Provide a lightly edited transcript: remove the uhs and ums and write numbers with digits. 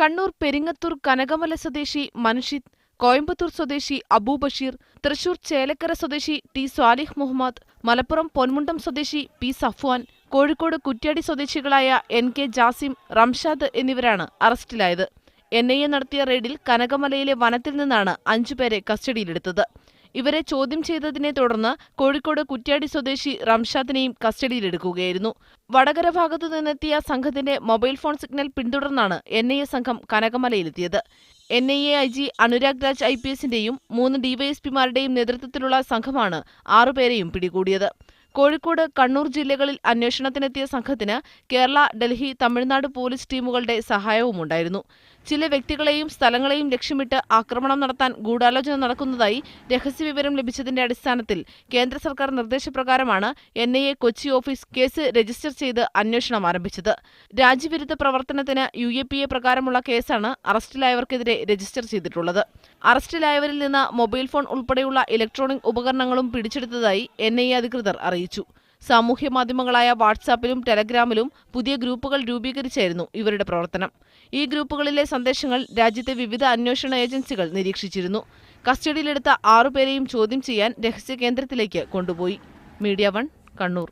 കണ്ണൂർ പെരിങ്ങത്തൂർ കനകമല സ്വദേശി മൻഷിദ്, കോയമ്പത്തൂർ സ്വദേശി അബൂ ബഷീർ, തൃശൂർ ചേലക്കര സ്വദേശി ടി സ്വാലിഹ് മുഹമ്മദ്, മലപ്പുറം പൊന്മുണ്ടം സ്വദേശി പി സഫ്വാൻ, കോഴിക്കോട് കുറ്റ്യാടി സ്വദേശികളായ എൻ കെ ജാസിം, റംഷാദ് എന്നിവരാണ് അറസ്റ്റിലായത്. NIA നടത്തിയ റെയ്ഡിൽ കനകമലയിലെ വനത്തിൽ നിന്നാണ് 5 പേരെ കസ്റ്റഡിയിലെടുത്തത്. ഇവരെ ചോദ്യം ചെയ്തതിനെ തുടർന്ന് കോഴിക്കോട് കുറ്റ്യാടി സ്വദേശി റംഷാദിനെയും കസ്റ്റഡിയിലെടുക്കുകയായിരുന്നു. വടകര ഭാഗത്തു നിന്നെത്തിയ സംഘത്തിന്റെ മൊബൈൽ ഫോൺ സിഗ്നൽ പിന്തുടർന്നാണ് NIA സംഘം കനകമലയിലെത്തിയത്. NIA IG അനുരാഗ് രാജ് IPSന്റെയും 3 DYSPമാരുടെയും നേതൃത്വത്തിലുള്ള സംഘമാണ് 6 പേരെയും പിടികൂടിയത്. കോഴിക്കോട്, കണ്ണൂർ ജില്ലകളിൽ അന്വേഷണത്തിനെത്തിയ സംഘത്തിന് കേരള, ഡൽഹി, തമിഴ്നാട് പോലീസ് ടീമുകളുടെ സഹായവുമുണ്ടായിരുന്നു. ചില വ്യക്തികളെയും സ്ഥലങ്ങളെയും ലക്ഷ്യമിട്ട് ആക്രമണം നടത്താൻ ഗൂഢാലോചന നടക്കുന്നതായി രഹസ്യവിവരം ലഭിച്ചതിന്റെ അടിസ്ഥാനത്തിൽ കേന്ദ്ര സർക്കാർ നിർദ്ദേശപ്രകാരമാണ് NIA Kochi office case register ചെയ്ത് അന്വേഷണം ആരംഭിച്ചത്. രാജ്യവിരുദ്ധ പ്രവർത്തനത്തിന് UAPA പ്രകാരമുള്ള കേസാണ് അറസ്റ്റിലായവർക്കെതിരെ രജിസ്റ്റർ ചെയ്തിട്ടുള്ളത്. അറസ്റ്റിലായവരിൽ നിന്ന് മൊബൈൽ ഫോൺ ഉൾപ്പെടെയുള്ള ഇലക്ട്രോണിക് ഉപകരണങ്ങളും പിടിച്ചെടുത്തതായി NIA അധികൃതർ അറിയിച്ചു. സാമൂഹ്യ മാധ്യമങ്ങളായ വാട്സാപ്പിലും ടെലഗ്രാമിലും പുതിയ ഗ്രൂപ്പുകൾ രൂപീകരിച്ചായിരുന്നു ഇവരുടെ പ്രവർത്തനം. ഈ ഗ്രൂപ്പുകളിലെ സന്ദേശങ്ങൾ രാജ്യത്തെ വിവിധ അന്വേഷണ ഏജൻസികൾ നിരീക്ഷിച്ചിരുന്നു. കസ്റ്റഡിയിലെടുത്ത 6 പേരെയും ചോദ്യം ചെയ്യാൻ രഹസ്യ കേന്ദ്രത്തിലേക്ക് കൊണ്ടുപോയി. മീഡിയ 1 കണ്ണൂർ.